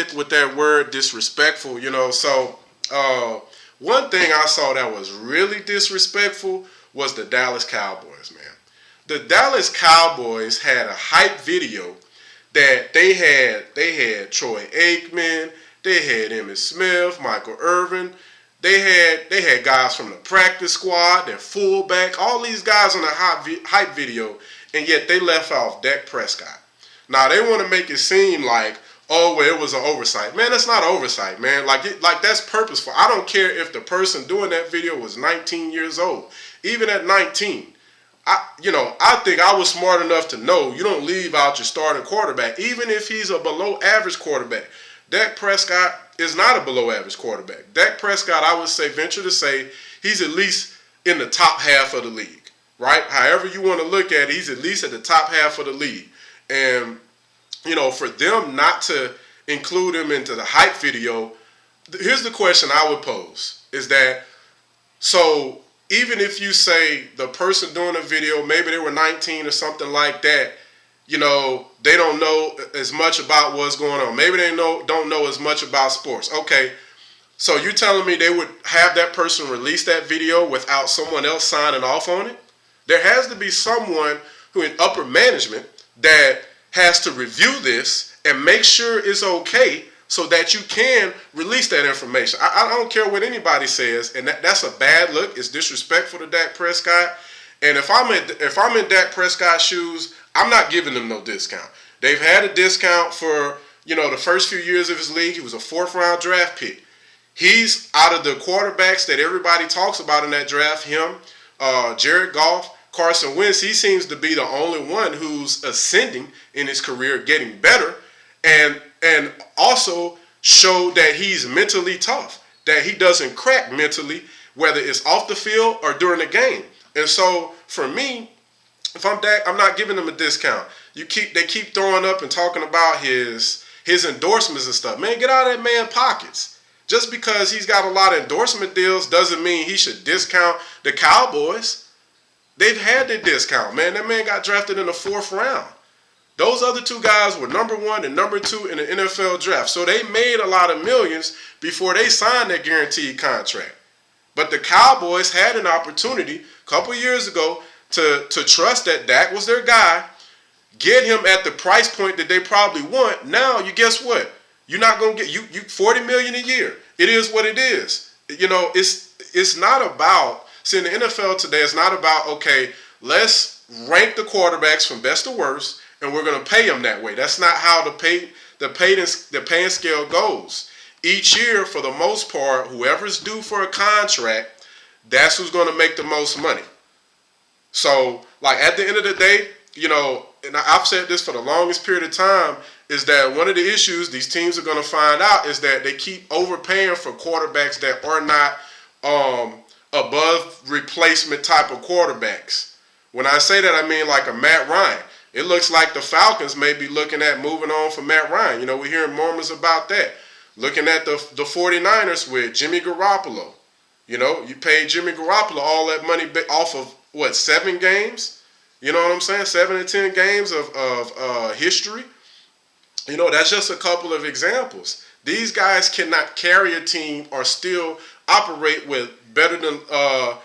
stick with that word disrespectful. So one thing I saw that was really disrespectful was the Dallas Cowboys, man. The Dallas Cowboys had a hype video that they had Troy Aikman, they had Emmitt Smith, Michael Irvin, they had guys from the practice squad, their fullback, all these guys on the hype video, and yet they left off Dak Prescott. Now they want to make it seem like, oh, well, it was an oversight. Man, that's not an oversight, man. Like that's purposeful. I don't care if the person doing that video was 19 years old. Even at 19, I think I was smart enough to know you don't leave out your starting quarterback, even if he's a below average quarterback. Dak Prescott is not a below average quarterback. Dak Prescott, I would venture to say, he's at least in the top half of the league, right? However you want to look at it, he's at least at the top half of the league. And, for them not to include him into the hype video, here's the question I would pose, is that, so even if you say the person doing the video, maybe they were 19 or something like that, they don't know as much about what's going on. Maybe they don't know as much about sports. Okay, so you're telling me they would have that person release that video without someone else signing off on it? There has to be someone who in upper management that has to review this and make sure it's okay so that you can release that information. I don't care what anybody says, and that's a bad look. It's disrespectful to Dak Prescott. And if I'm in Dak Prescott's shoes, I'm not giving them no discount. They've had a discount for the first few years of his league. He was a 4th-round draft pick. He's out of the quarterbacks that everybody talks about in that draft. Him, Jared Goff, Carson Wentz. He seems to be the only one who's ascending in his career, getting better, and also showed that he's mentally tough, that he doesn't crack mentally, whether it's off the field or during the game. And so for me, if I'm Dak, I'm not giving him a discount. They keep throwing up and talking about his endorsements and stuff. Man, get out of that man's pockets. Just because he's got a lot of endorsement deals doesn't mean he should discount the Cowboys. They've had their discount, man. That man got drafted in the 4th round. Those other two guys were number 1 and number 2 in the NFL draft. So they made a lot of millions before they signed their guaranteed contract. But the Cowboys had an opportunity a couple years ago to trust that Dak was their guy, get him at the price point that they probably want. Now, you guess what? You're not going to get you $40 million a year. It is what it is. It's not about, see, in the NFL today, it's not about, okay, let's rank the quarterbacks from best to worst, and we're going to pay them that way. That's not how the paying scale goes. Each year, for the most part, whoever's due for a contract, that's who's going to make the most money. So, at the end of the day, and I've said this for the longest period of time, is that one of the issues these teams are going to find out is that they keep overpaying for quarterbacks that are not above replacement type of quarterbacks. When I say that, I mean like a Matt Ryan. It looks like the Falcons may be looking at moving on from Matt Ryan. We're hearing murmurs about that. Looking at the 49ers with Jimmy Garoppolo. You paid Jimmy Garoppolo all that money off of, 7 games? You know what I'm saying? 7 to 10 games of history. That's just a couple of examples. These guys cannot carry a team or still operate with better than a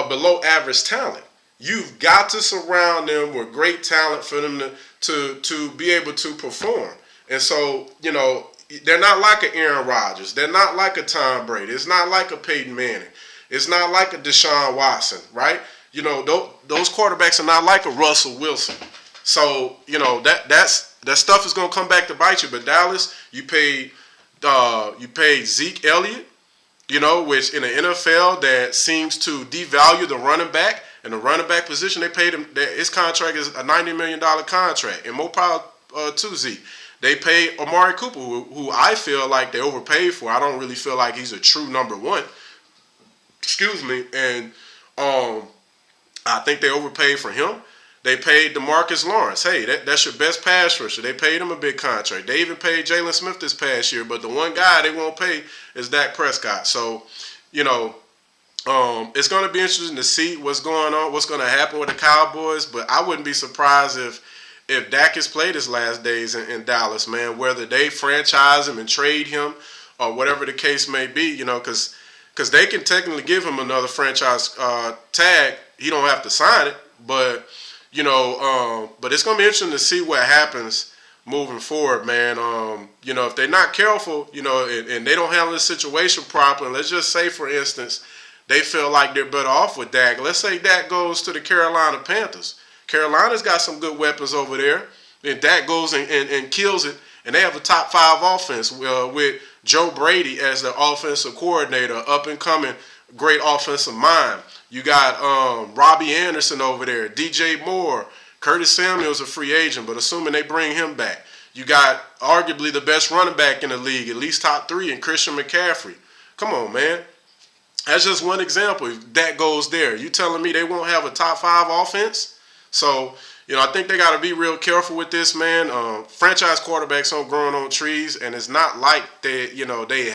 below average talent. You've got to surround them with great talent for them to be able to perform. And so, they're not like an Aaron Rodgers. They're not like a Tom Brady. It's not like a Peyton Manning. It's not like a Deshaun Watson, right? Those quarterbacks are not like a Russell Wilson. So, that stuff is going to come back to bite you. But Dallas, you paid Zeke Elliott, which in the NFL that seems to devalue the running back. And the running back position, they paid him, his contract is a $90 million contract. And more power to Zeke. They paid Amari Cooper, who I feel like they overpaid for. I don't really feel like he's a true number 1. Excuse me. And I think they overpaid for him. They paid DeMarcus Lawrence. Hey, that's your best pass rusher. They paid him a big contract. They even paid Jalen Smith this past year. But the one guy they won't pay is Dak Prescott. So, it's going to be interesting to see what's going on, what's going to happen with the Cowboys. But I wouldn't be surprised if Dak has played his last days in Dallas, man, whether they franchise him and trade him or whatever the case may be, because they can technically give him another franchise tag. He don't have to sign it, but but it's gonna be interesting to see what happens moving forward, man. If they're not careful, and they don't handle the situation properly. Let's just say, for instance, they feel like they're better off with Dak. Let's say Dak goes to the Carolina Panthers. Carolina's got some good weapons over there, and Dak goes and kills it, and they have a top 5 offense with Joe Brady as the offensive coordinator, up and coming, great offensive mind. You got Robbie Anderson over there, DJ Moore, Curtis Samuel's a free agent, but assuming they bring him back. You got arguably the best running back in the league, at least top 3, in Christian McCaffrey. Come on, man. That's just one example. If that goes there, you telling me they won't have a top 5 offense? So, I think they got to be real careful with this, man. Franchise quarterbacks aren't growing on trees, and it's not like they